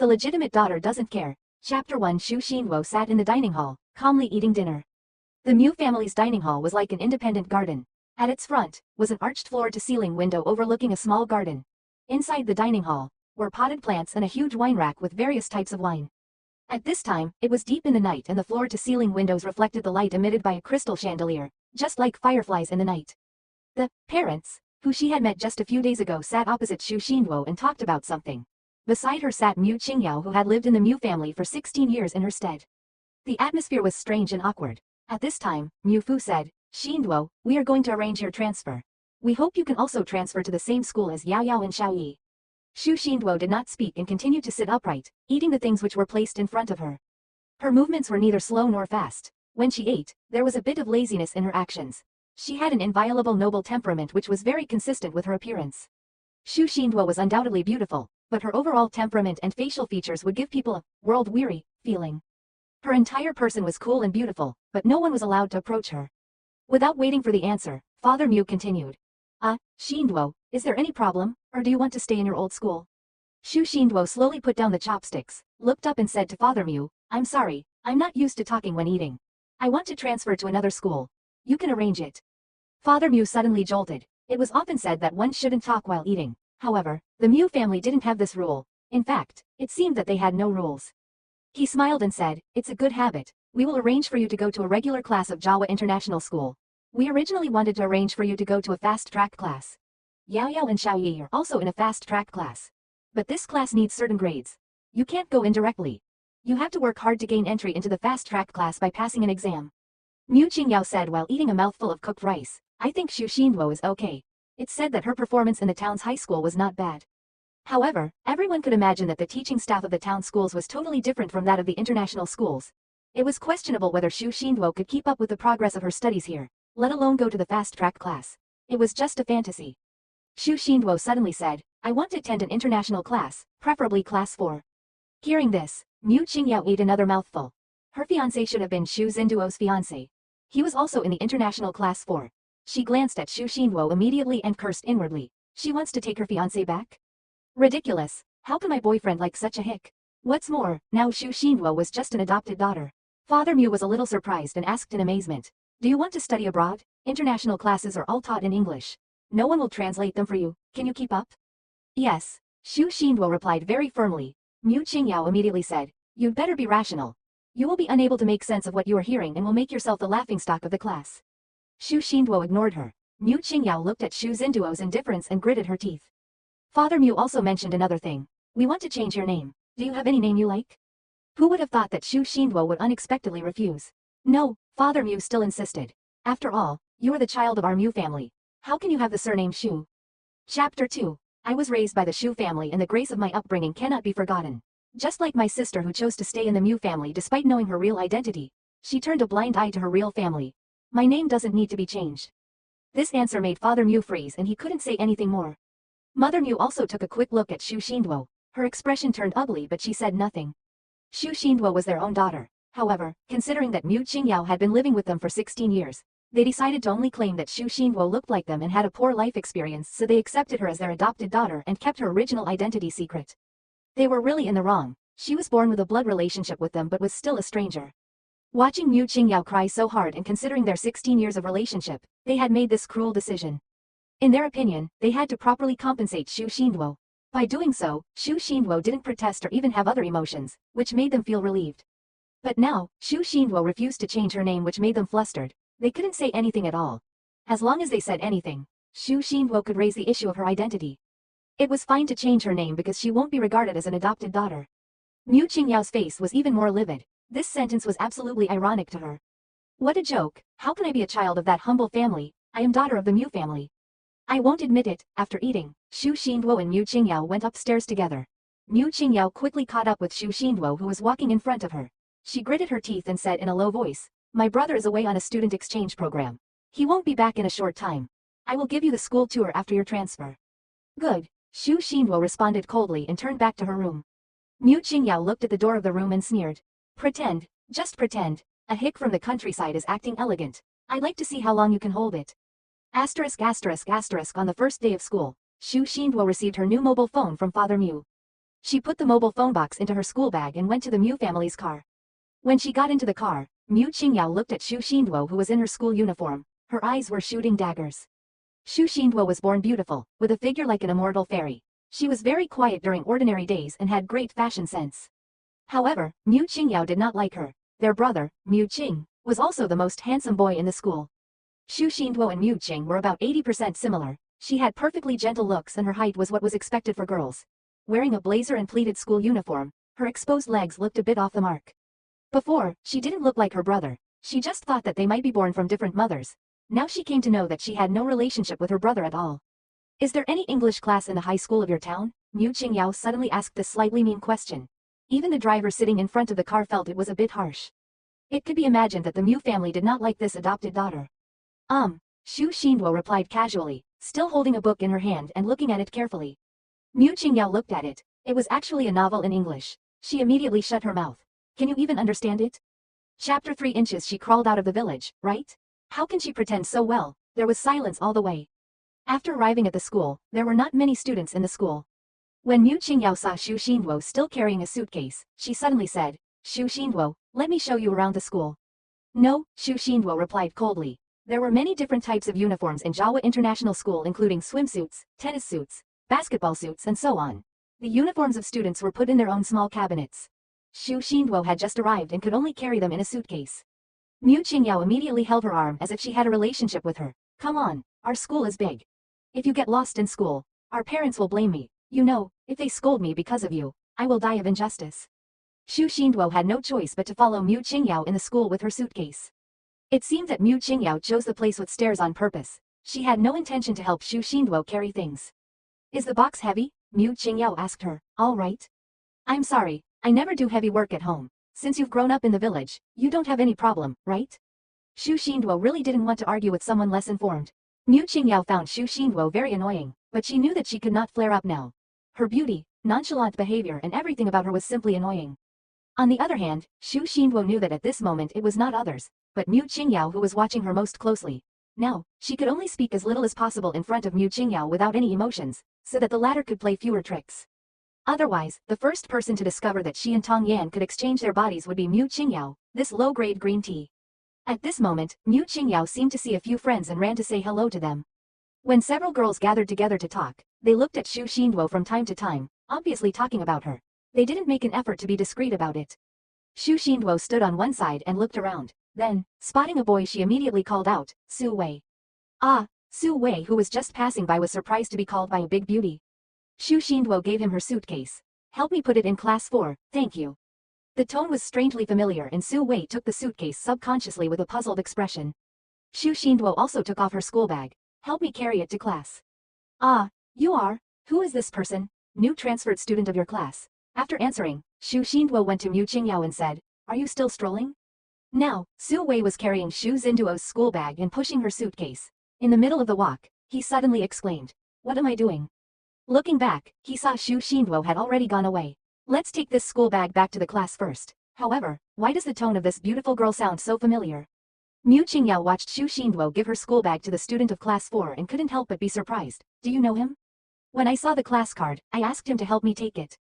The legitimate daughter doesn't care. Chapter 1. Xu Xinguo sat in the dining hall, calmly eating dinner. The Mu family's dining hall was like an independent garden. At its front was an arched floor-to-ceiling window overlooking a small garden. Inside the dining hall were potted plants and a huge wine rack with various types of wine. At this time, it was deep in the night and the floor-to-ceiling windows reflected the light emitted by a crystal chandelier, just like fireflies in the night. The parents, who she had met just a few days ago, sat opposite Xu Xinguo and talked about something. Beside her sat Mu Qingyao, who had lived in the Mu family for 16 years in her stead. The atmosphere was strange and awkward. At this time, Mu Fu said, "Xinguo, we are going to arrange your transfer. We hope you can also transfer to the same school as Yao Yao and Xiao Yi." Xu Xinguo did not speak and continued to sit upright, eating the things which were placed in front of her. Her movements were neither slow nor fast. When she ate, there was a bit of laziness in her actions. She had an inviolable noble temperament which was very consistent with her appearance. Xu Xinguo was undoubtedly beautiful, but her overall temperament and facial features would give people a world-weary feeling. Her entire person was cool and beautiful, but no one was allowed to approach her. Without waiting for the answer, Father Mu continued. Xinguo, is there any problem, or do you want to stay in your old school?" Xu Xinguo slowly put down the chopsticks, looked up and said to Father Mu, "I'm sorry, I'm not used to talking when eating. I want to transfer to another school. You can arrange it." Father Mu suddenly jolted. It was often said that one shouldn't talk while eating. However, the Mu family didn't have this rule. In fact, it seemed that they had no rules. He smiled and said, "It's a good habit. We will arrange for you to go to a regular class of Jawa International School. We originally wanted to arrange for you to go to a fast-track class. Yao Yao and Xiao Yi are also in a fast-track class. But this class needs certain grades. You can't go in directly. You have to work hard to gain entry into the fast-track class by passing an exam." Mu Qingyao said while eating a mouthful of cooked rice, "I think Xu Xinguo is okay." It's said that her performance in the town's high school was not bad. However, everyone could imagine that the teaching staff of the town schools was totally different from that of the international schools. It was questionable whether Xu Xinguo could keep up with the progress of her studies here, let alone go to the fast-track class. It was just a fantasy. Xu Xinguo suddenly said, "I want to attend an international class, preferably class 4. Hearing this, Mu Qingyao ate another mouthful. Her fiancé should have been Xu Xinduo's fiancé. He was also in the international class 4. She glanced at Xu Xinguo immediately and cursed inwardly. She wants to take her fiancé back? Ridiculous. How can my boyfriend like such a hick? What's more, now Xu Xinguo was just an adopted daughter. Father Mu was a little surprised and asked in amazement, "Do you want to study abroad? International classes are all taught in English. No one will translate them for you. Can you keep up?" "Yes." Xu Xinguo replied very firmly. Mu Qingyao immediately said, "You'd better be rational. You will be unable to make sense of what you are hearing and will make yourself the laughingstock of the class." Xu Xinguo ignored her. Mu Qingyao looked at Xu Xinduo's indifference and gritted her teeth. Father Mu also mentioned another thing. "We want to change your name. Do you have any name you like?" Who would have thought that Xu Xinguo would unexpectedly refuse? "No," Father Mu still insisted. "After all, you are the child of our Mu family. How can you have the surname Xu?" Chapter 2. I was raised by the Xu family and the grace of my upbringing cannot be forgotten. Just like my sister who chose to stay in the Mu family despite knowing her real identity. She turned a blind eye to her real family. My name doesn't need to be changed. This answer made Father Mu freeze and he couldn't say anything more. Mother Mu also took a quick look at Xu Xinduo. Her expression turned ugly but she said nothing. Xu Xinduo was their own daughter. However, considering that Mu Qingyao had been living with them for 16 years, they decided to only claim that Xu Xinduo looked like them and had a poor life experience, so they accepted her as their adopted daughter and kept her original identity secret. They were really in the wrong. She was born with a blood relationship with them but was still a stranger. Watching Mu Qingyao cry so hard and considering their 16 years of relationship, they had made this cruel decision. In their opinion, they had to properly compensate Xu Xinduo. By doing so, Xu Xinduo didn't protest or even have other emotions, which made them feel relieved. But now, Xu Xinduo refused to change her name, which made them flustered. They couldn't say anything at all. As long as they said anything, Xu Xinduo could raise the issue of her identity. It was fine to change her name because she won't be regarded as an adopted daughter. Mu Qingyao's face was even more livid. This sentence was absolutely ironic to her. What a joke. How can I be a child of that humble family? I am daughter of the Mu family. I won't admit it. After eating, Xu Xinduo and Mu Qingyao went upstairs together. Mu Qingyao quickly caught up with Xu Xinduo, who was walking in front of her. She gritted her teeth and said in a low voice, "My brother is away on a student exchange program. He won't be back in a short time. I will give you the school tour after your transfer." "Good." Xu Xinduo responded coldly and turned back to her room. Mu Qingyao looked at the door of the room and sneered. "Pretend, just pretend. A hick from the countryside is acting elegant. I'd like to see how long you can hold it." On the first day of school, Xu Xinduo received her new mobile phone from Father Mu. She put the mobile phone box into her school bag and went to the Miu family's car. When she got into the car, Miu Qingyao looked at Xu Xinduo, who was in her school uniform. Her eyes were shooting daggers. Xu Xinduo was born beautiful, with a figure like an immortal fairy. She was very quiet during ordinary days and had great fashion sense. However, Miu Qingyao did not like her. Their brother, Miu Qing, was also the most handsome boy in the school. Xu Xinduo and Miu Qing were about 80% similar. She had perfectly gentle looks and her height was what was expected for girls. Wearing a blazer and pleated school uniform, her exposed legs looked a bit off the mark. Before, she didn't look like her brother. She just thought that they might be born from different mothers. Now she came to know that she had no relationship with her brother at all. Is there any English class in the high school of your town? Miu Qingyao suddenly asked this slightly mean question. Even the driver sitting in front of the car felt it was a bit harsh. It could be imagined that the Miu family did not like this adopted daughter. Xu Xinduo replied casually, still holding a book in her hand and looking at it carefully. Miu Qingyao looked at it. It was actually a novel in English. She immediately shut her mouth. Can you even understand it? Chapter 3 inches. She crawled out of the village, right? How can she pretend so well? There was silence all the way. After arriving at the school, there were not many students in the school. When Miu Qingyao saw Xu Xinduo still carrying a suitcase, she suddenly said, Xu Xinduo, let me show you around the school. No, Xu Xinduo replied coldly. There were many different types of uniforms in Jawa International School, including swimsuits, tennis suits, basketball suits and so on. The uniforms of students were put in their own small cabinets. Xu Xinduo had just arrived and could only carry them in a suitcase. Miu Qingyao immediately held her arm as if she had a relationship with her. Come on, our school is big. If you get lost in school, our parents will blame me. You know, if they scold me because of you, I will die of injustice. Xu Xinduo had no choice but to follow Miu Qingyao in the school with her suitcase. It seemed that Miu Qingyao chose the place with stairs on purpose. She had no intention to help Xu Xinduo carry things. Is the box heavy? Miu Qingyao asked her. All right. I'm sorry, I never do heavy work at home. Since you've grown up in the village, you don't have any problem, right? Xu Xinduo really didn't want to argue with someone less informed. Miu Qingyao found Xu Xinduo very annoying, but she knew that she could not flare up now. Her beauty, nonchalant behavior and everything about her was simply annoying. On the other hand, Xu Xinduo knew that at this moment it was not others, but Miu Qingyao who was watching her most closely. Now, she could only speak as little as possible in front of Miu Qingyao without any emotions, so that the latter could play fewer tricks. Otherwise, the first person to discover that she and Tong Yan could exchange their bodies would be Miu Qingyao, this low-grade green tea. At this moment, Miu Qingyao seemed to see a few friends and ran to say hello to them. When several girls gathered together to talk, they looked at Xu Xinduo from time to time, obviously talking about her. They didn't make an effort to be discreet about it. Xu Xinduo stood on one side and looked around. Then, spotting a boy, she immediately called out, Su Wei. Ah, Su Wei, who was just passing by, was surprised to be called by a big beauty. Xu Xinduo gave him her suitcase. Help me put it in class 4, thank you. The tone was strangely familiar and Su Wei took the suitcase subconsciously with a puzzled expression. Xu Xinduo also took off her school bag. Help me carry it to class. Ah, you are? Who is this person? New transferred student of your class. After answering, Xu Xinduo went to Miu Qingyao and said, Are you still strolling? Now, Su Wei was carrying Xu Xinduo's school bag and pushing her suitcase. In the middle of the walk, he suddenly exclaimed, What am I doing? Looking back, he saw Xu Xinduo had already gone away. Let's take this school bag back to the class first. However, why does the tone of this beautiful girl sound so familiar? Miu Qingyao watched Xu Xinduo give her school bag to the student of class 4 and couldn't help but be surprised. Do you know him? When I saw the class card, I asked him to help me take it.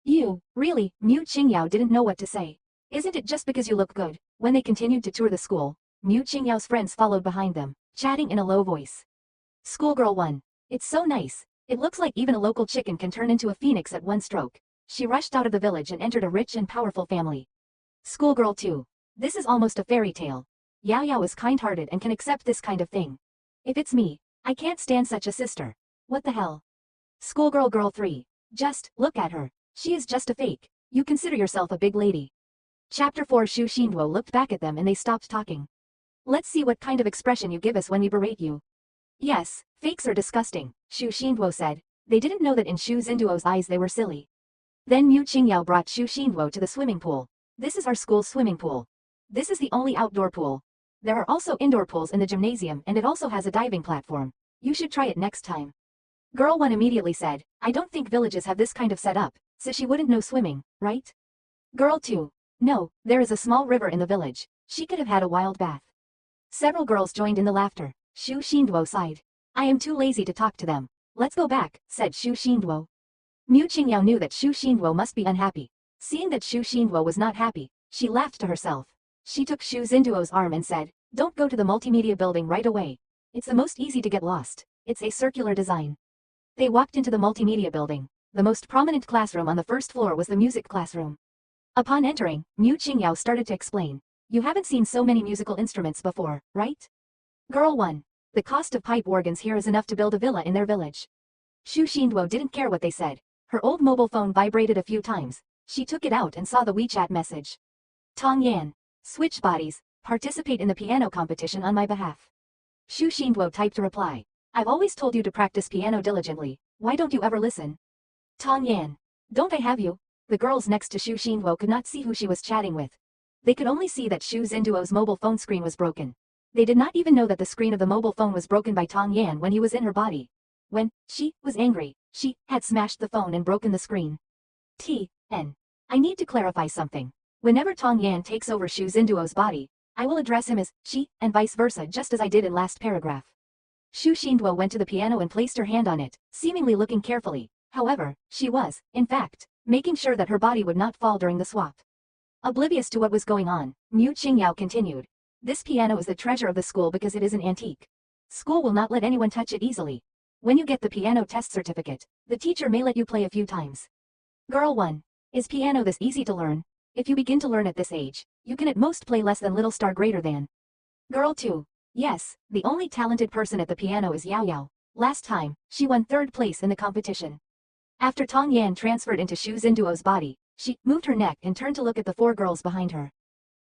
You, really? Miu Qingyao didn't know what to say. Isn't it just because you look good? When they continued to tour the school, Miu Qingyao's friends followed behind them, chatting in a low voice. Schoolgirl 1. It's so nice. It looks like even a local chicken can turn into a phoenix at one stroke. She rushed out of the village and entered a rich and powerful family. Schoolgirl 2. This is almost a fairy tale. Yao Yao is kind-hearted and can accept this kind of thing. If it's me, I can't stand such a sister. What the hell? Schoolgirl Girl 3. Just, look at her. She is just a fake. You consider yourself a big lady. Chapter 4. Xu Xinduo looked back at them and they stopped talking. Let's see what kind of expression you give us when we berate you. Yes, fakes are disgusting, Xu Xinduo said. They didn't know that in Xu Xinduo's eyes they were silly. Then Miu Qingyao brought Xu Xinduo to the swimming pool. This is our school's swimming pool. This is the only outdoor pool. There are also indoor pools in the gymnasium and it also has a diving platform. You should try it next time. Girl 1 immediately said, I don't think villages have this kind of setup, so she wouldn't know swimming, right? Girl 2. No, there is a small river in the village. She could have had a wild bath. Several girls joined in the laughter. Xu Xinduo sighed. I am too lazy to talk to them. Let's go back, said Xu Xinduo. Mu Qingyao knew that Xu Xinguo must be unhappy. Seeing that Xu Xinguo was not happy, she laughed to herself. She took Xu Xinduo's arm and said, "Don't go to the multimedia building right away. It's the most easy to get lost. It's a circular design." They walked into the multimedia building. The most prominent classroom on the first floor was the music classroom. Upon entering, Mu Qingyao started to explain. "You haven't seen so many musical instruments before, right? Girl 1. The cost of pipe organs here is enough to build a villa in their village." Xu Xinduo didn't care what they said. Her old mobile phone vibrated a few times. She took it out and saw the WeChat message. "Tong Yan. Switch bodies, participate in the piano competition on my behalf." Xu Xinduo typed a reply. "I've always told you to practice piano diligently, why don't you ever listen?" "Tong Yan. Don't I have you?" The girls next to Xu Xinduo could not see who she was chatting with. They could only see that Xu Xinduo's mobile phone screen was broken. They did not even know that the screen of the mobile phone was broken by Tong Yan when he was in her body. When she was angry, she had smashed the phone and broken the screen. T.N. I need to clarify something. Whenever Tong Yan takes over Xu Xinduo's body, I will address him as she and vice versa just as I did in last paragraph. Xu Xinduo went to the piano and placed her hand on it, seemingly looking carefully. However, she was, in fact, making sure that her body would not fall during the swap. Oblivious to what was going on, Mu Qingyao continued. "This piano is the treasure of the school because it is an antique. School will not let anyone touch it easily. When you get the piano test certificate, the teacher may let you play a few times." Girl 1. Is piano this easy to learn? If you begin to learn at this age, you can at most play less than little star greater than. Girl 2. Yes, the only talented person at the piano is Yao Yao. Last time, she won 3rd place in the competition. After Tong Yan transferred into Xu Xinduo's body, she moved her neck and turned to look at the 4 girls behind her.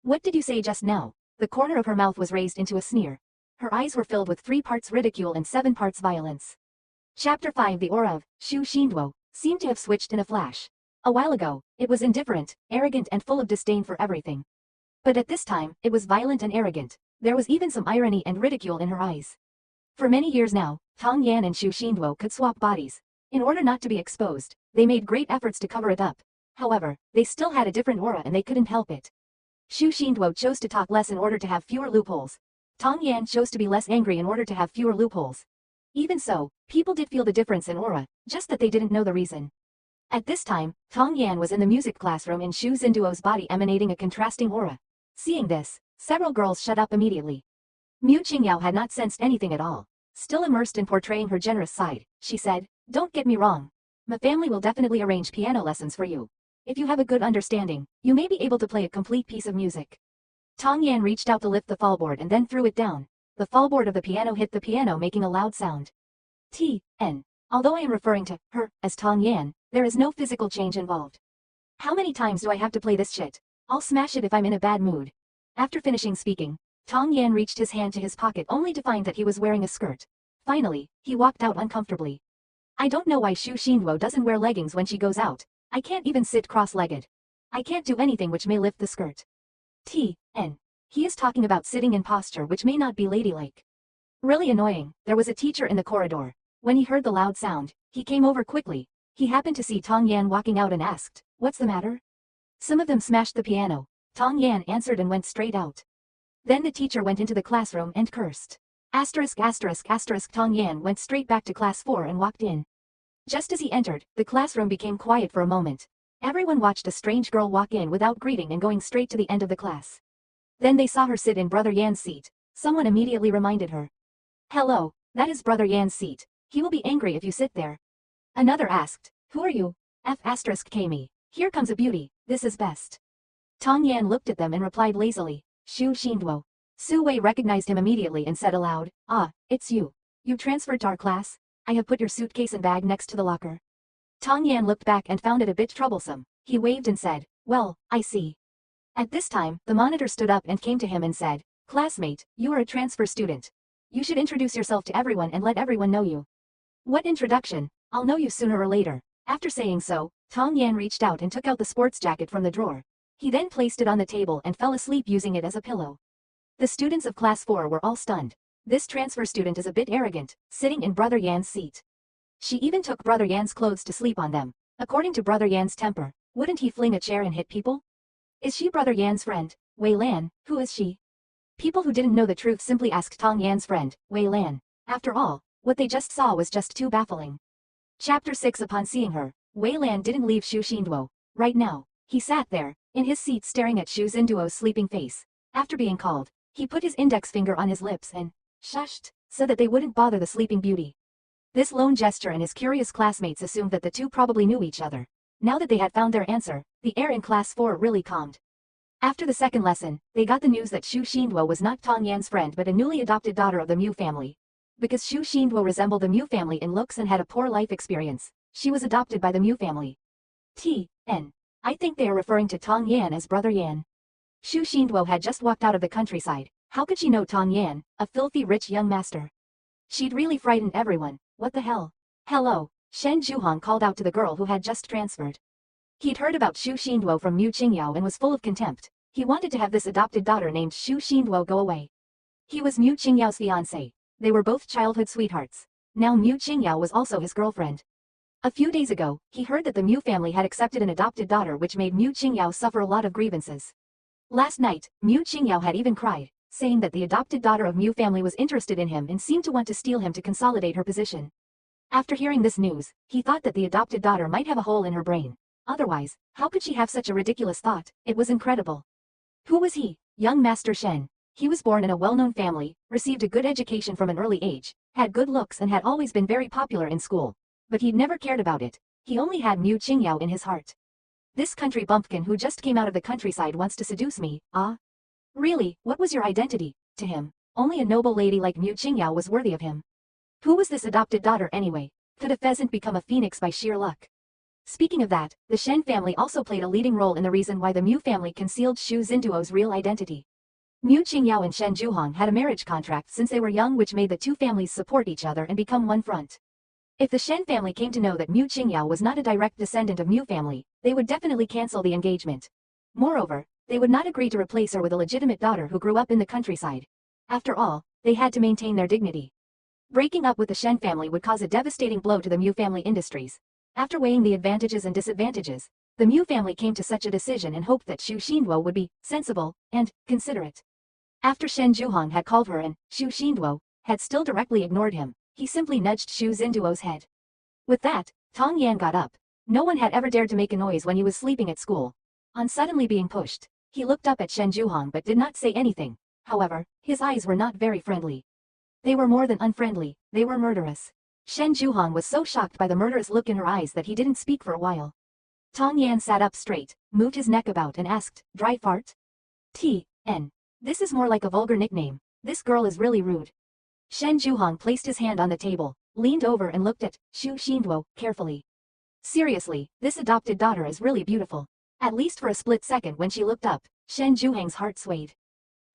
"What did you say just now?" The corner of her mouth was raised into a sneer. Her eyes were filled with 3 parts ridicule and 7 parts violence. Chapter 5. The aura of Xu Xinduo seemed to have switched in a flash. A while ago, it was indifferent, arrogant and full of disdain for everything. But at this time, it was violent and arrogant. There was even some irony and ridicule in her eyes. For many years now, Tong Yan and Xu Xinduo could swap bodies. In order not to be exposed, they made great efforts to cover it up. However, they still had a different aura and they couldn't help it. Xu Xinduo chose to talk less in order to have fewer loopholes. Tong Yan chose to be less angry in order to have fewer loopholes. Even so, people did feel the difference in aura, just that they didn't know the reason. At this time, Tong Yan was in the music classroom in Xu Xinduo's body emanating a contrasting aura. Seeing this, several girls shut up immediately. Mu Qingyao had not sensed anything at all. Still immersed in portraying her generous side, she said, "Don't get me wrong. My family will definitely arrange piano lessons for you. If you have a good understanding, you may be able to play a complete piece of music." Tong Yan reached out to lift the fallboard and then threw it down. The fallboard of the piano hit the piano making a loud sound. T.N. Although I am referring to her as Tong Yan, there is no physical change involved. How many times do I have to play this shit? I'll smash it if I'm in a bad mood. After finishing speaking, Tong Yan reached his hand to his pocket only to find that he was wearing a skirt. Finally, he walked out uncomfortably. I don't know why Xu Xinduo doesn't wear leggings when she goes out. I can't even sit cross-legged. I can't do anything which may lift the skirt. T.N. He is talking about sitting in posture which may not be ladylike. Really annoying. There was a teacher in the corridor. When he heard the loud sound, he came over quickly. He happened to see Tong Yan walking out and asked, "What's the matter?" "Some of them smashed the piano." Tong Yan answered and went straight out. Then the teacher went into the classroom and cursed. Asterisk asterisk asterisk Tong Yan went straight back to class 4 and walked in. Just as he entered, the classroom became quiet for a moment. Everyone watched a strange girl walk in without greeting and going straight to the end of the class. Then they saw her sit in Brother Yan's seat. Someone immediately reminded her. "Hello, that is Brother Yan's seat. He will be angry if you sit there." Another asked, "Who are you?" F*Kme. "Here comes a beauty, this is best." Tong Yan looked at them and replied lazily, "Xu Xinduo." Su Wei recognized him immediately and said aloud, "Ah, it's you. You transferred to our class? I have put your suitcase and bag next to the locker." Tong Yan looked back and found it a bit troublesome. He waved and said, "Well, I see." At this time, the monitor stood up and came to him and said, "Classmate, you are a transfer student. You should introduce yourself to everyone and let everyone know you." "What introduction? I'll know you sooner or later." After saying so, Tong Yan reached out and took out the sports jacket from the drawer. He then placed it on the table and fell asleep using it as a pillow. The students of class 4 were all stunned. This transfer student is a bit arrogant, sitting in Brother Yan's seat. She even took Brother Yan's clothes to sleep on them. According to Brother Yan's temper, wouldn't he fling a chair and hit people? Is she Brother Yan's friend, Wei Lan? Who is she? People who didn't know the truth simply asked Tong Yan's friend, Wei Lan. After all, what they just saw was just too baffling. Chapter 6. Upon seeing her, Wei Lan didn't leave Xu Xinduo. Right now, he sat there, in his seat staring at Xu Xinduo's sleeping face. After being called, he put his index finger on his lips and shushed, so that they wouldn't bother the sleeping beauty. This lone gesture and his curious classmates assumed that the two probably knew each other. Now that they had found their answer, the air in class 4 really calmed. After the second lesson, they got the news that Xu Xinduo was not Tong Yan's friend but a newly adopted daughter of the Mu family. Because Xu Xinduo resembled the Mu family in looks and had a poor life experience, she was adopted by the Mu family. I think they are referring to Tong Yan as Brother Yan. Xu Xinduo had just walked out of the countryside. How could she know Tong Yan, a filthy rich young master? She'd really frightened everyone. What the hell? Hello, Shen Zhuhong called out to the girl who had just transferred. He'd heard about Xu Xinduo from Mu Qingyao and was full of contempt. He wanted to have this adopted daughter named Xu Xinduo go away. He was Mu Qingyao's fiancé. They were both childhood sweethearts. Now Mu Qingyao was also his girlfriend. A few days ago, he heard that the Mu family had accepted an adopted daughter, which made Mu Qingyao suffer a lot of grievances. Last night, Mu Qingyao had even cried, saying that the adopted daughter of Mu family was interested in him and seemed to want to steal him to consolidate her position. After hearing this news, he thought that the adopted daughter might have a hole in her brain. Otherwise, how could she have such a ridiculous thought? It was incredible. Who was he? Young Master Shen. He was born in a well-known family, received a good education from an early age, had good looks and had always been very popular in school. But he'd never cared about it. He only had Mu Qingyao in his heart. This country bumpkin who just came out of the countryside wants to seduce me, ah? Really, what was your identity? To him, only a noble lady like Mu Qingyao was worthy of him. Who was this adopted daughter anyway? Could a pheasant become a phoenix by sheer luck? Speaking of that, the Shen family also played a leading role in the reason why the Mu family concealed Xu Xinduo's real identity. Mu Qingyao and Shen Zhuhong had a marriage contract since they were young, which made the two families support each other and become one front. If the Shen family came to know that Mu Qingyao was not a direct descendant of Mu family, they would definitely cancel the engagement. Moreover, they would not agree to replace her with a legitimate daughter who grew up in the countryside. After all, they had to maintain their dignity. Breaking up with the Shen family would cause a devastating blow to the Mu family industries. After weighing the advantages and disadvantages, the Mu family came to such a decision and hoped that Xu Xinduo would be sensible and considerate. After Shen Zhuhong had called her and Xu Xinduo had still directly ignored him, he simply nudged Xu Xinduo's head. With that, Tong Yan got up. No one had ever dared to make a noise when he was sleeping at school. On suddenly being pushed, he looked up at Shen Zhuhong but did not say anything. However, his eyes were not very friendly. They were more than unfriendly, they were murderous. Shen Zhuhong was so shocked by the murderous look in her eyes that he didn't speak for a while. Tong Yan sat up straight, moved his neck about and asked, "Dry fart?" T.N. This is more like a vulgar nickname. This girl is really rude. Shen Zhuhong placed his hand on the table, leaned over and looked at Xu Xinduo carefully. Seriously, this adopted daughter is really beautiful. At least for a split second when she looked up, Shen Zhuhang's heart swayed.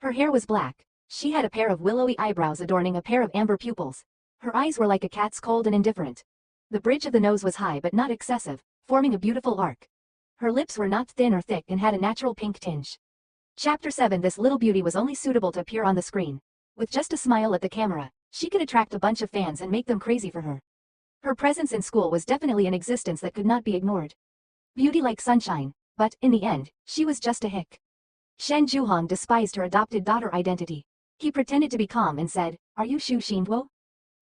Her hair was black. She had a pair of willowy eyebrows adorning a pair of amber pupils. Her eyes were like a cat's, cold and indifferent. The bridge of the nose was high but not excessive, forming a beautiful arc. Her lips were not thin or thick and had a natural pink tinge. Chapter 7. This little beauty was only suitable to appear on the screen. With just a smile at the camera, she could attract a bunch of fans and make them crazy for her. Her presence in school was definitely an existence that could not be ignored. Beauty like sunshine, but, in the end, she was just a hick. Shen Zhuhong despised her adopted daughter identity. He pretended to be calm and said, "Are you Xu Xinduo?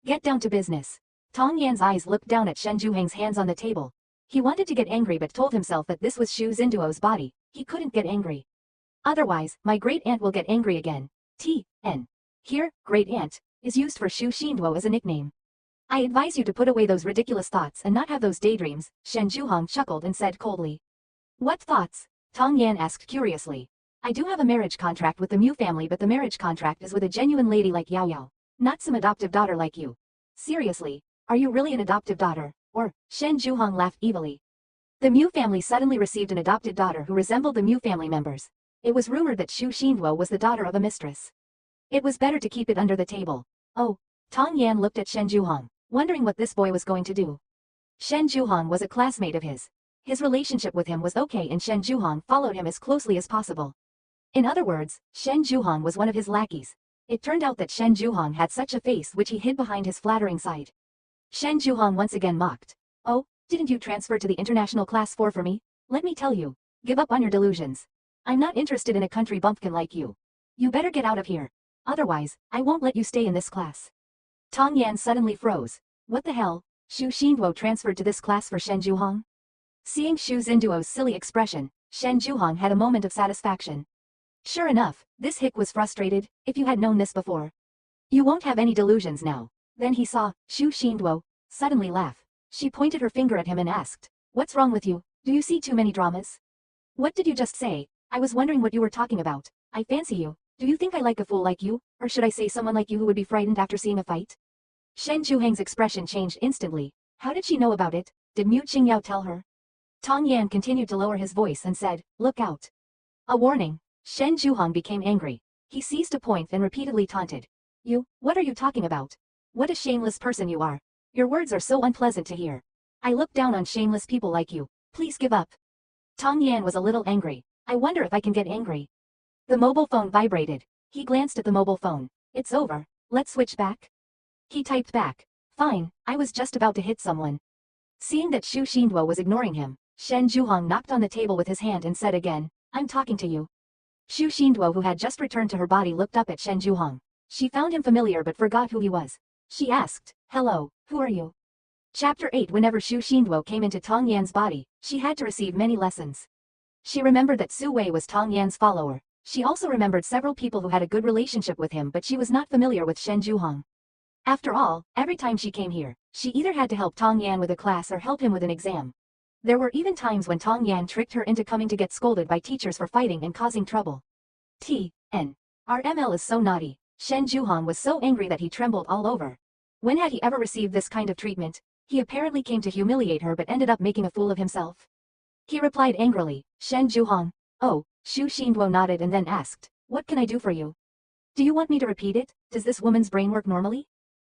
Get down to business." Tong Yan's eyes looked down at Shen Zhuhang's hands on the table. He wanted to get angry but told himself that this was Xu Xinduo's body. He couldn't get angry. Otherwise, my great-aunt will get angry again. T.N. Here, great-aunt, is used for Xu Xinduo as a nickname. I advise you to put away those ridiculous thoughts and not have those daydreams, Shen Zhuhong chuckled and said coldly. What thoughts? Tong Yan asked curiously. I do have a marriage contract with the Mu family, but the marriage contract is with a genuine lady like Yao Yao, not some adoptive daughter like you. Seriously, are you really an adoptive daughter? Or, Shen Zhuhong laughed evilly. The Mu family suddenly received an adopted daughter who resembled the Mu family members. It was rumored that Xu Xinduo was the daughter of a mistress. It was better to keep it under the table. Oh, Tong Yan looked at Shen Zhuhong, wondering what this boy was going to do. Shen Zhuhong was a classmate of his. His relationship with him was okay and Shen Zhuhong followed him as closely as possible. In other words, Shen Zhuhong was one of his lackeys. It turned out that Shen Zhuhong had such a face which he hid behind his flattering side. Shen Zhuhong once again mocked. Oh, didn't you transfer to the international class 4 for me? Let me tell you. Give up on your delusions. I'm not interested in a country bumpkin like you. You better get out of here. Otherwise, I won't let you stay in this class. Tong Yan suddenly froze. What the hell? Xu Xinduo transferred to this class for Shen Zhuhong? Seeing Xu Xinduo's silly expression, Shen Juhong had a moment of satisfaction. Sure enough, this hick was frustrated. If you had known this before, you won't have any delusions now. Then he saw Xu Xinduo suddenly laugh. She pointed her finger at him and asked, "What's wrong with you? Do you see too many dramas?" "What did you just say? I was wondering what you were talking about. I fancy you. Do you think I like a fool like you, or should I say someone like you who would be frightened after seeing a fight?" Shen Juhang's expression changed instantly. How did she know about it? Did Mu Qingyao tell her? Tong Yan continued to lower his voice and said, "Look out." A warning. Shen Juhang became angry. He seized a point and repeatedly taunted. "You, what are you talking about? What a shameless person you are. Your words are so unpleasant to hear. I look down on shameless people like you. Please give up." Tong Yan was a little angry. I wonder if I can get angry. The mobile phone vibrated. He glanced at the mobile phone. "It's over. Let's switch back." He typed back. "Fine, I was just about to hit someone." Seeing that Xu Xinduo was ignoring him, Shen Juhong knocked on the table with his hand and said again, "I'm talking to you." Xu Xinduo, who had just returned to her body, looked up at Shen Juhong. She found him familiar but forgot who he was. She asked, "Hello, who are you?" Chapter 8. Whenever Xu Xinduo came into Tong Yan's body, she had to receive many lessons. She remembered that Su Wei was Tong Yan's follower. She also remembered several people who had a good relationship with him, but she was not familiar with Shen Juhong. After all, every time she came here, she either had to help Tong Yan with a class or help him with an exam. There were even times when Tong Yan tricked her into coming to get scolded by teachers for fighting and causing trouble. Our ML is so naughty. Shen Juhong was so angry that he trembled all over. When had he ever received this kind of treatment? He apparently came to humiliate her but ended up making a fool of himself. He replied angrily, "Shen Juhong." "Oh." Xu Xinduo nodded and then asked, "What can I do for you?" "Do you want me to repeat it? Does this woman's brain work normally?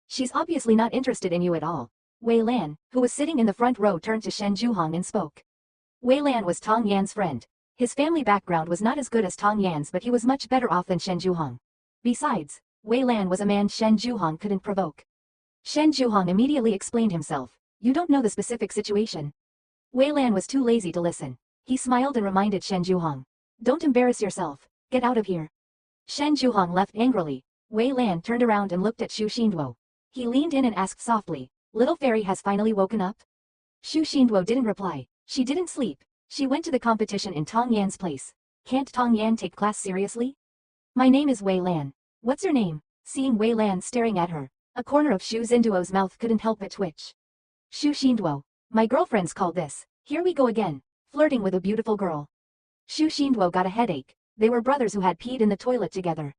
She's obviously not interested in you at all." Wei Lan, who was sitting in the front row, turned to Shen Juhong and spoke. Wei Lan was Tong Yan's friend. His family background was not as good as Tong Yan's, but he was much better off than Shen Juhong. Besides, Wei Lan was a man Shen Juhong couldn't provoke. Shen Juhong immediately explained himself. "You don't know the specific situation." Wei Lan was too lazy to listen. He smiled and reminded Shen Juhong, "Don't embarrass yourself. Get out of here." Shen Juhong left angrily. Wei Lan turned around and looked at Xu Xinduo. He leaned in and asked softly, "Little fairy has finally woken up?" Xu Xinduo didn't reply. She didn't sleep. She went to the competition in Tong Yan's place. Can't Tong Yan take class seriously? "My name is Wei Lan. What's your name?" Seeing Wei Lan staring at her, a corner of Xu Xinduo's mouth couldn't help but twitch. Xu Xinduo. "My girlfriend's called this. Here we go again. Flirting with a beautiful girl." Xu Xinduo got a headache. They were brothers who had peed in the toilet together.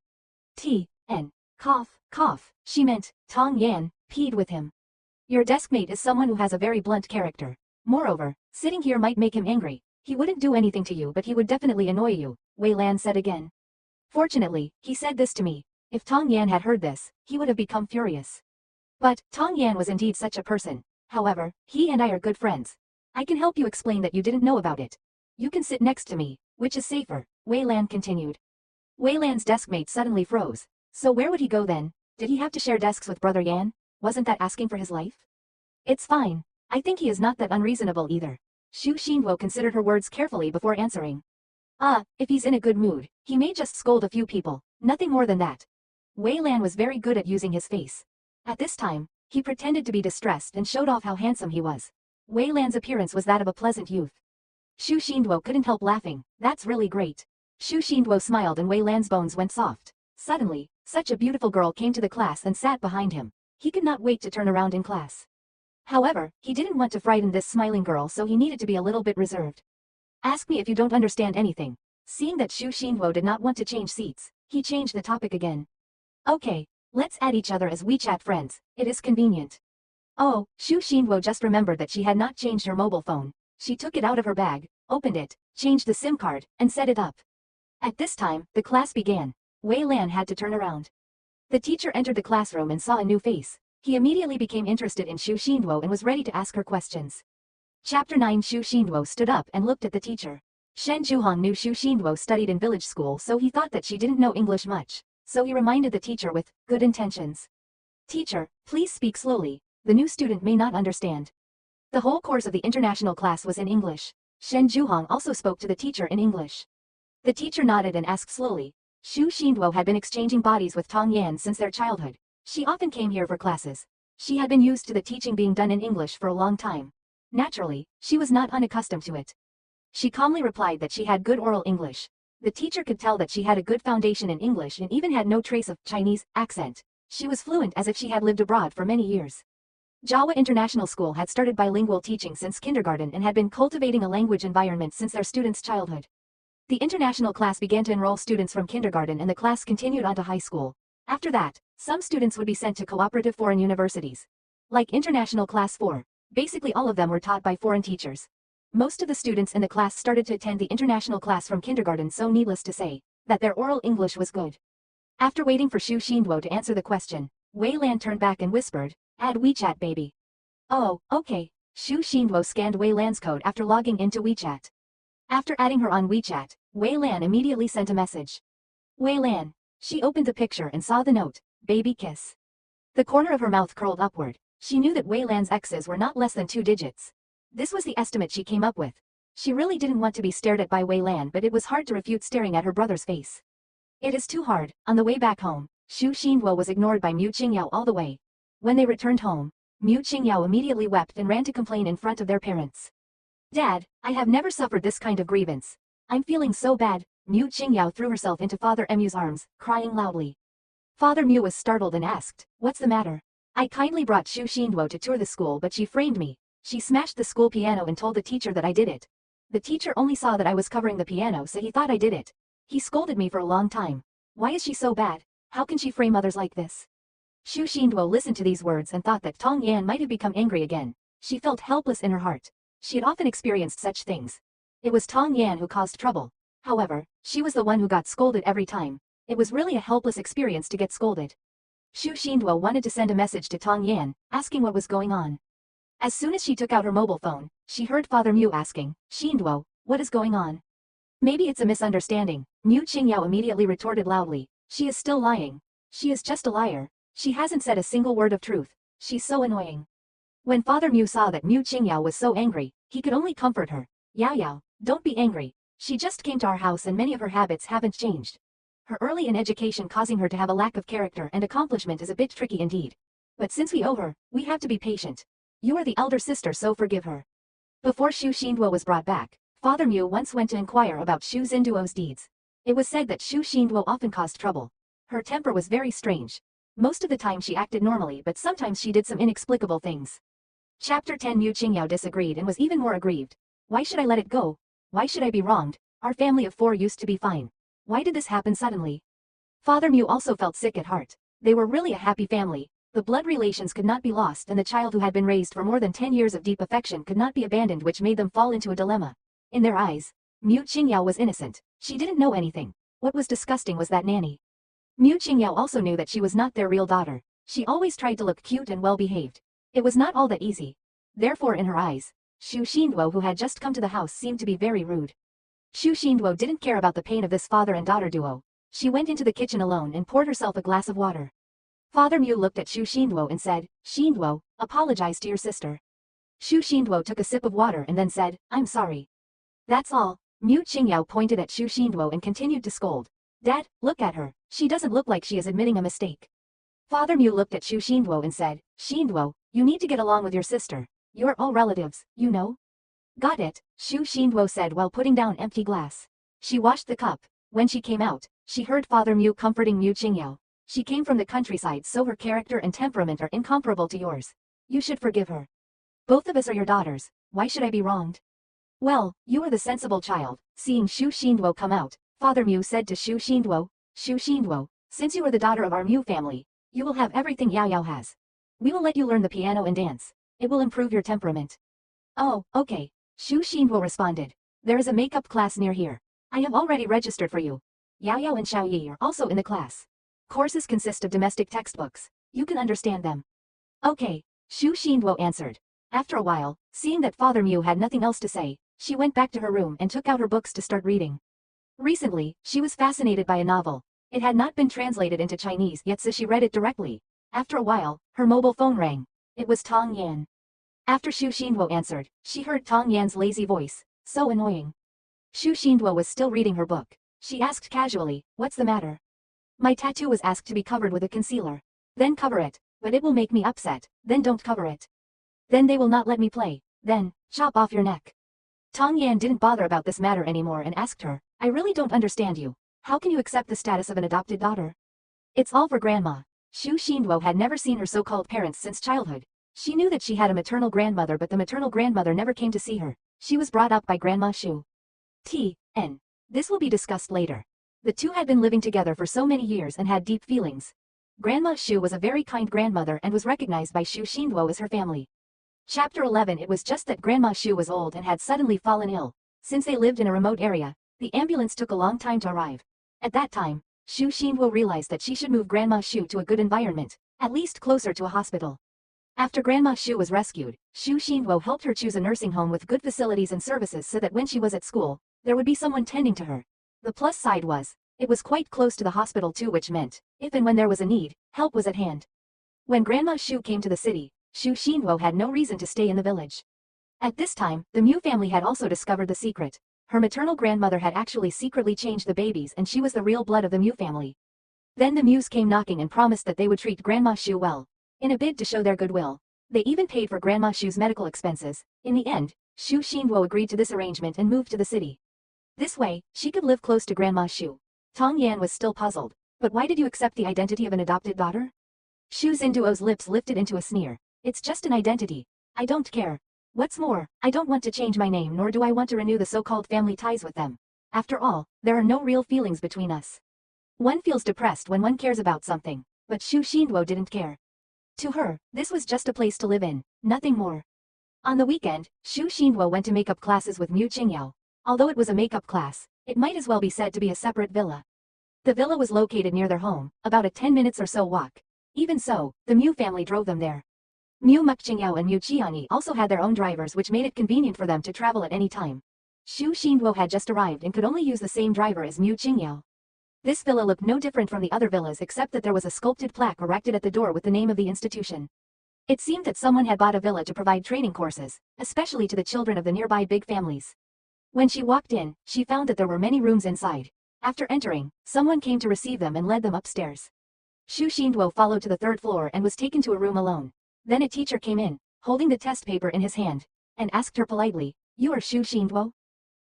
Cough, cough. She meant, Tong Yan, peed with him. "Your deskmate is someone who has a very blunt character. Moreover, sitting here might make him angry. He wouldn't do anything to you, but he would definitely annoy you," Wei Lan said again. "Fortunately, he said this to me. If Tong Yan had heard this, he would have become furious. But Tong Yan was indeed such a person. However, he and I are good friends. I can help you explain that you didn't know about it. You can sit next to me, which is safer," Wei Lan continued. Wei Lan's deskmate suddenly froze. So where would he go then? Did he have to share desks with Brother Yan? Wasn't that asking for his life? "It's fine. I think he is not that unreasonable either." Xu Xinduo considered her words carefully before answering. If he's in a good mood, he may just scold a few people, nothing more than that." Wei Lan was very good at using his face. At this time, he pretended to be distressed and showed off how handsome he was. Wei Lan's appearance was that of a pleasant youth. Xu Xinduo couldn't help laughing. "That's really great." Xu Xinduo smiled and Wei Lan's bones went soft. Suddenly, such a beautiful girl came to the class and sat behind him. He could not wait to turn around in class. However, he didn't want to frighten this smiling girl, so he needed to be a little bit reserved. "Ask me if you don't understand anything." Seeing that Xu Xinduo did not want to change seats, he changed the topic again. "Okay, let's add each other as WeChat friends. It is convenient." Oh, Xu Xinduo just remembered that she had not changed her mobile phone. She took it out of her bag, opened it, changed the SIM card, and set it up. At this time, the class began. Wei Lan had to turn around. The teacher entered the classroom and saw a new face. He immediately became interested in Xu Xinduo and was ready to ask her questions. Chapter 9. Xu Xinduo stood up and looked at the teacher. Shen Juhong knew Xu Xinduo studied in village school, so he thought that she didn't know English much. So he reminded the teacher with good intentions. "Teacher, please speak slowly. The new student may not understand." The whole course of the international class was in English. Shen Juhong also spoke to the teacher in English. The teacher nodded and asked slowly. Xu Xinduo had been exchanging bodies with Tong Yan since their childhood. She often came here for classes. She had been used to the teaching being done in English for a long time. Naturally, she was not unaccustomed to it. She calmly replied that she had good oral English. The teacher could tell that she had a good foundation in English and even had no trace of Chinese accent. She was fluent as if she had lived abroad for many years. Jawa International School had started bilingual teaching since kindergarten and had been cultivating a language environment since their students' childhood. The international class began to enroll students from kindergarten and the class continued on to high school. After that, some students would be sent to cooperative foreign universities. Like International Class 4, basically all of them were taught by foreign teachers. Most of the students in the class started to attend the international class from kindergarten, so needless to say, that their oral English was good. After waiting for Xu Xinduo to answer the question, Wei Lan turned back and whispered, "Add WeChat, baby." "Oh, okay." Xu Xinduo scanned Wei Lan's code after logging into WeChat. After adding her on WeChat, Wei Lan immediately sent a message. Wei Lan. She opened the picture and saw the note, "Baby kiss." The corner of her mouth curled upward. She knew that Wei Lan's X's were not less than 2 digits. This was the estimate she came up with. She really didn't want to be stared at by Wei Lan, but it was hard to refute staring at her brother's face. It is too hard. On the way back home, Xu Xinduo was ignored by Mu Qingyao all the way. When they returned home, Mu Qingyao immediately wept and ran to complain in front of their parents. "Dad, I have never suffered this kind of grievance. I'm feeling so bad." Mu Qingyao threw herself into Father Mu's arms, crying loudly. Father Mu was startled and asked, "What's the matter?" "I kindly brought Xu Xinduo to tour the school, but she framed me. She smashed the school piano and told the teacher that I did it. The teacher only saw that I was covering the piano, so he thought I did it. He scolded me for a long time. Why is she so bad? How can she frame others like this?" Xu Xinduo listened to these words and thought that Tong Yan might have become angry again. She felt helpless in her heart. She had often experienced such things. It was Tong Yan who caused trouble. However, she was the one who got scolded every time. It was really a helpless experience to get scolded. Xu Xinduo wanted to send a message to Tong Yan, asking what was going on. As soon as she took out her mobile phone, she heard Father Mu asking, "Xinduo, what is going on?" "Maybe it's a misunderstanding," Mu Qingyao immediately retorted loudly. "She is still lying. She is just a liar. She hasn't said a single word of truth. She's so annoying." When Father Mu saw that Mu Qingyao was so angry, he could only comfort her. "Yao Yao, don't be angry. She just came to our house and many of her habits haven't changed. Her early in education causing her to have a lack of character and accomplishment is a bit tricky indeed. But since we owe her, we have to be patient. You are the elder sister, so forgive her." Before Xu Xinduo was brought back, Father Mu once went to inquire about Xu Xinduo's deeds. It was said that Xu Xinduo often caused trouble. Her temper was very strange. Most of the time she acted normally, but sometimes she did some inexplicable things. Chapter 10. Mu Qingyao disagreed and was even more aggrieved. "Why should I let it go? Why should I be wronged? Our family of 4 used to be fine. Why did this happen suddenly?" Father Mu also felt sick at heart. They were really a happy family. The blood relations could not be lost, and the child who had been raised for more than 10 years of deep affection could not be abandoned, which made them fall into a dilemma. In their eyes, Mu Qingyao was innocent. She didn't know anything. What was disgusting was that nanny. Mu Qingyao also knew that she was not their real daughter. She always tried to look cute and well-behaved. It was not all that easy. Therefore, in her eyes, Xu Xinduo, who had just come to the house, seemed to be very rude. Xu Xinduo didn't care about the pain of this father and daughter duo. She went into the kitchen alone and poured herself a glass of water. Father Mu looked at Xu Xinduo and said, "Xinduo, apologize to your sister." Xu Xinduo took a sip of water and then said, "I'm sorry." "That's all." Mu Qingyao pointed at Xu Xinduo and continued to scold. "Dad, look at her. She doesn't look like she is admitting a mistake." Father Mu looked at Xu Xinduo and said, "Xinduo, you need to get along with your sister. You're all relatives, you know." "Got it," Xu Xinduo said while putting down empty glass. She washed the cup. When she came out, she heard Father Mu comforting Mu Qingyao. "She came from the countryside, so her character and temperament are incomparable to yours. You should forgive her. Both of us are your daughters. Why should I be wronged?" "Well, you are the sensible child." Seeing Xu Xinduo come out, Father Mu said to Xu Xinduo, "Since you are the daughter of our Mu family, you will have everything Yao Yao has. We will let you learn the piano and dance. It will improve your temperament." "Oh, okay," Xu Xinduo responded. "There is a makeup class near here. I have already registered for you. Yao Yao and Xiao Yi are also in the class. Courses consist of domestic textbooks. You can understand them." "Okay," Xu Xinduo answered. After a while, seeing that Father Mu had nothing else to say, she went back to her room and took out her books to start reading. Recently, she was fascinated by a novel. It had not been translated into Chinese yet, so she read it directly. After a while, her mobile phone rang. It was Tong Yan. After Xu Xinduo answered, she heard Tong Yan's lazy voice. So annoying. Xu Xinduo was still reading her book. She asked casually, "What's the matter?" "My tattoo was asked to be covered with a concealer." "Then cover it." "But it will make me upset." "Then don't cover it." "Then they will not let me play." then chop off your neck. Tong Yan didn't bother about this matter anymore and asked her, I really don't understand you. How can you accept the status of an adopted daughter? It's all for grandma. Xu Xinduo had never seen her so-called parents since childhood. She knew that she had a maternal grandmother, but the maternal grandmother never came to see her. She was brought up by Grandma Xu. T.N. This will be discussed later. The two had been living together for so many years and had deep feelings. Grandma Xu was a very kind grandmother and was recognized by Xu Xinduo as her family. Chapter 11. It was just that Grandma Xu was old and had suddenly fallen ill. Since they lived in a remote area, the ambulance took a long time to arrive. At that time, Xu Xinduo realized that she should move Grandma Xu to a good environment, at least closer to a hospital. After Grandma Xu was rescued, Xu Xinduo helped her choose a nursing home with good facilities and services so that when she was at school, there would be someone tending to her. The plus side was, it was quite close to the hospital too, which meant, if and when there was a need, help was at hand. When Grandma Xu came to the city, Xu Xinduo had no reason to stay in the village. At this time, the Mu family had also discovered the secret. Her maternal grandmother had actually secretly changed the babies and she was the real blood of the Mu family. Then the Mus came knocking and promised that they would treat Grandma Xu well. In a bid to show their goodwill, they even paid for Grandma Xu's medical expenses. In the end, Xu Xinduo agreed to this arrangement and moved to the city. This way, she could live close to Grandma Xu. Tong Yan was still puzzled. But why did you accept the identity of an adopted daughter? Xu Xinduo's lips lifted into a sneer. It's just an identity. I don't care. What's more, I don't want to change my name nor do I want to renew the so-called family ties with them. After all, there are no real feelings between us. One feels depressed when one cares about something, but Xu Xinduo didn't care. To her, this was just a place to live in, nothing more. On the weekend, Xu Xinduo went to makeup classes with Mu Qingyao. Although it was a makeup class, it might as well be said to be a separate villa. The villa was located near their home, about a 10 minutes or so walk. Even so, the Mu family drove them there. Mu Muqingyao and Mu Qianyi also had their own drivers, which made it convenient for them to travel at any time. Xu Xinduo had just arrived and could only use the same driver as Mu Qingyao. This villa looked no different from the other villas except that there was a sculpted plaque erected at the door with the name of the institution. It seemed that someone had bought a villa to provide training courses, especially to the children of the nearby big families. When she walked in, she found that there were many rooms inside. After entering, someone came to receive them and led them upstairs. Xu Xinduo followed to the third floor and was taken to a room alone. Then a teacher came in, holding the test paper in his hand, and asked her politely, "You are Xu Xinduo?"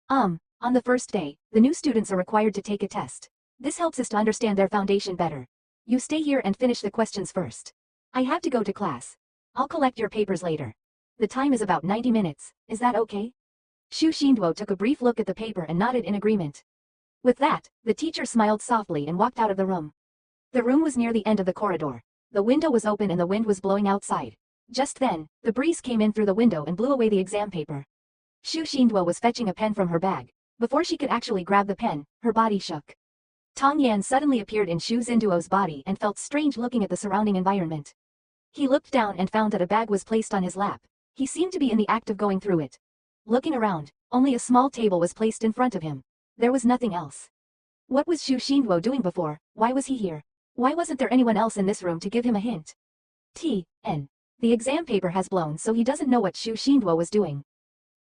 On the first day, the new students are required to take a test. This helps us to understand their foundation better. You stay here and finish the questions first. I have to go to class. I'll collect your papers later. The time is about 90 minutes, is that okay? Xu Xinduo took a brief look at the paper and nodded in agreement. With that, the teacher smiled softly and walked out of the room. The room was near the end of the corridor. The window was open and the wind was blowing outside. Just then, the breeze came in through the window and blew away the exam paper. Xu Xinduo was fetching a pen from her bag. Before she could actually grab the pen, her body shook. Tong Yan suddenly appeared in Xu Xinduo's body and felt strange looking at the surrounding environment. He looked down and found that a bag was placed on his lap. He seemed to be in the act of going through it. Looking around, only a small table was placed in front of him. There was nothing else. What was Xu Xinduo doing before? Why was he here? Why wasn't there anyone else in this room to give him a hint? T.N. The exam paper has blown, so he doesn't know what Xu Xinduo was doing.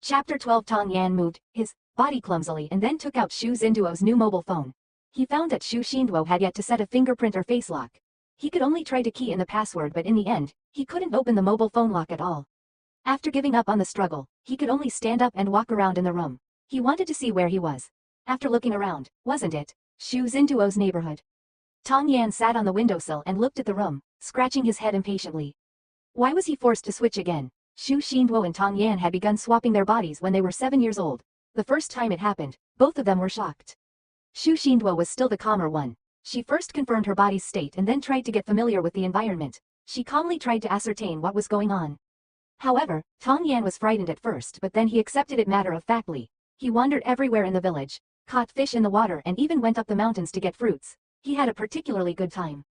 Chapter 12. Tong Yan moved his body clumsily and then took out Xu Xinduo's new mobile phone. He found that Xu Xinduo had yet to set a fingerprint or face lock. He could only try to key in the password, but in the end, he couldn't open the mobile phone lock at all. After giving up on the struggle, he could only stand up and walk around in the room. He wanted to see where he was. After looking around, wasn't it Xu Xinduo's neighborhood? Tong Yan sat on the windowsill and looked at the room, scratching his head impatiently. Why was he forced to switch again? Xu Xinduo and Tong Yan had begun swapping their bodies when they were 7 years old. The first time it happened, both of them were shocked. Xu Xinduo was still the calmer one. She first confirmed her body's state and then tried to get familiar with the environment. She calmly tried to ascertain what was going on. However, Tong Yan was frightened at first, but then he accepted it matter-of-factly. He wandered everywhere in the village, caught fish in the water and even went up the mountains to get fruits. He had a particularly good time.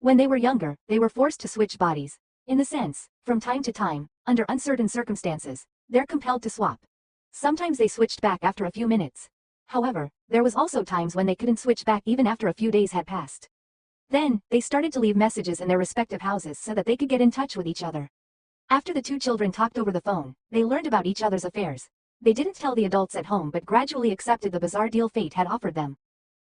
When they were younger, they were forced to switch bodies. In the sense, from time to time, under uncertain circumstances, they're compelled to swap. Sometimes they switched back after a few minutes. However, there was also times when they couldn't switch back even after a few days had passed. Then, they started to leave messages in their respective houses so that they could get in touch with each other. After the two children talked over the phone, they learned about each other's affairs. They didn't tell the adults at home but gradually accepted the bizarre deal fate had offered them.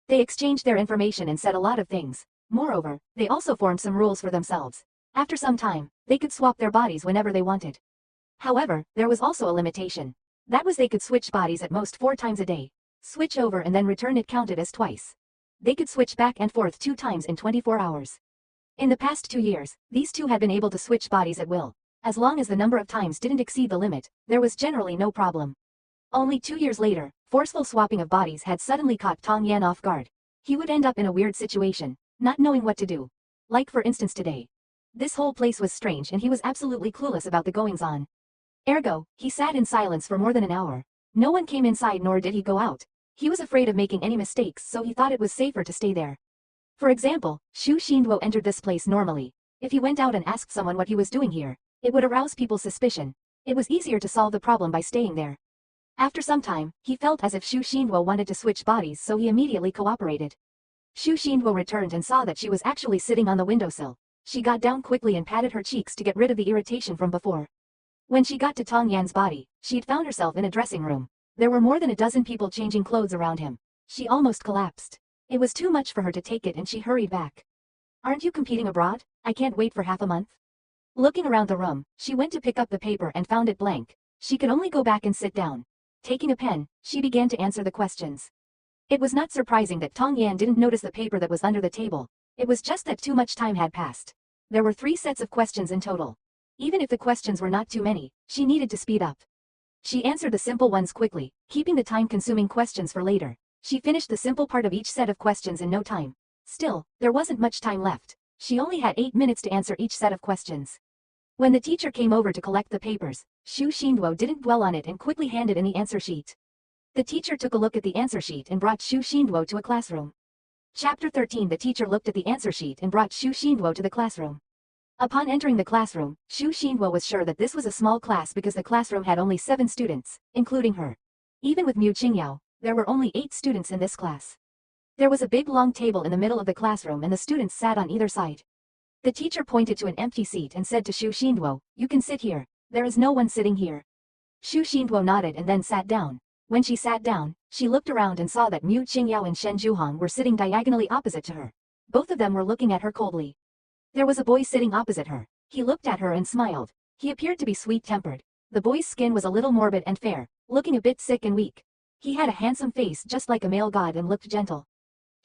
They exchanged their information and said a lot of things. Moreover, they also formed some rules for themselves. After some time, they could swap their bodies whenever they wanted. However, there was also a limitation. That was they could switch bodies at most 4 times a day. Switch over and then return it counted as twice. They could switch back and forth 2 times in 24 hours. In the past 2 years, these two had been able to switch bodies at will. As long as the number of times didn't exceed the limit, there was generally no problem. Only 2 years later, forceful swapping of bodies had suddenly caught Tong Yan off guard. He would end up in a weird situation, not knowing what to do. Like for instance today. This whole place was strange and he was absolutely clueless about the goings-on. Ergo, he sat in silence for more than an hour. No one came inside nor did he go out. He was afraid of making any mistakes, so he thought it was safer to stay there. For example, Xu Xinduo entered this place normally. If he went out and asked someone what he was doing here, it would arouse people's suspicion. It was easier to solve the problem by staying there. After some time, he felt as if Xu Xinduo wanted to switch bodies, so he immediately cooperated. Xu Xinduo returned and saw that she was actually sitting on the windowsill. She got down quickly and patted her cheeks to get rid of the irritation from before. When she got to Tong Yan's body, she'd found herself in a dressing room. There were more than a dozen people changing clothes around him. She almost collapsed. It was too much for her to take it and she hurried back. "Aren't you competing abroad? I can't wait for half a month." Looking around the room, she went to pick up the paper and found it blank. She could only go back and sit down. Taking a pen, she began to answer the questions. It was not surprising that Tong Yan didn't notice the paper that was under the table. It was just that too much time had passed. There were 3 sets of questions in total. Even if the questions were not too many, she needed to speed up. She answered the simple ones quickly, keeping the time-consuming questions for later. She finished the simple part of each set of questions in no time. Still, there wasn't much time left. She only had 8 minutes to answer each set of questions. When the teacher came over to collect the papers, Xu Xinduo didn't dwell on it and quickly handed in the answer sheet. The teacher took a look at the answer sheet and brought Xu Xinduo to a classroom. Chapter 13. The teacher looked at the answer sheet and brought Xu Xinduo to the classroom. Upon entering the classroom, Xu Xinduo was sure that this was a small class because the classroom had only 7 students, including her. Even with Mu Qingyao, there were only 8 students in this class. There was a big long table in the middle of the classroom and the students sat on either side. The teacher pointed to an empty seat and said to Xu Xinduo, "You can sit here. There is no one sitting here." Xu Xinduo nodded and then sat down. When she sat down, she looked around and saw that Mu Qingyao and Shen Zhuhong were sitting diagonally opposite to her. Both of them were looking at her coldly. There was a boy sitting opposite her. He looked at her and smiled. He appeared to be sweet-tempered. The boy's skin was a little morbid and fair, looking a bit sick and weak. He had a handsome face just like a male god and looked gentle.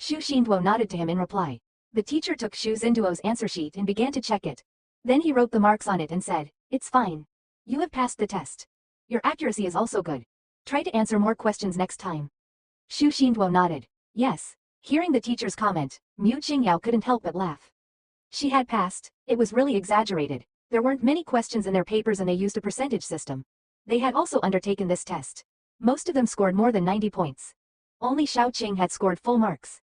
Xu Xinduo nodded to him in reply. The teacher took Xu Xinduo's answer sheet and began to check it. Then he wrote the marks on it and said, "It's fine. You have passed the test. Your accuracy is also good. Try to answer more questions next time." Xu Xinduo nodded. Yes. Hearing the teacher's comment, Mu Qingyao couldn't help but laugh. She had passed. It was really exaggerated. There weren't many questions in their papers and they used a percentage system. They had also undertaken this test. Most of them scored more than 90 points. Only Xiao Qing had scored full marks.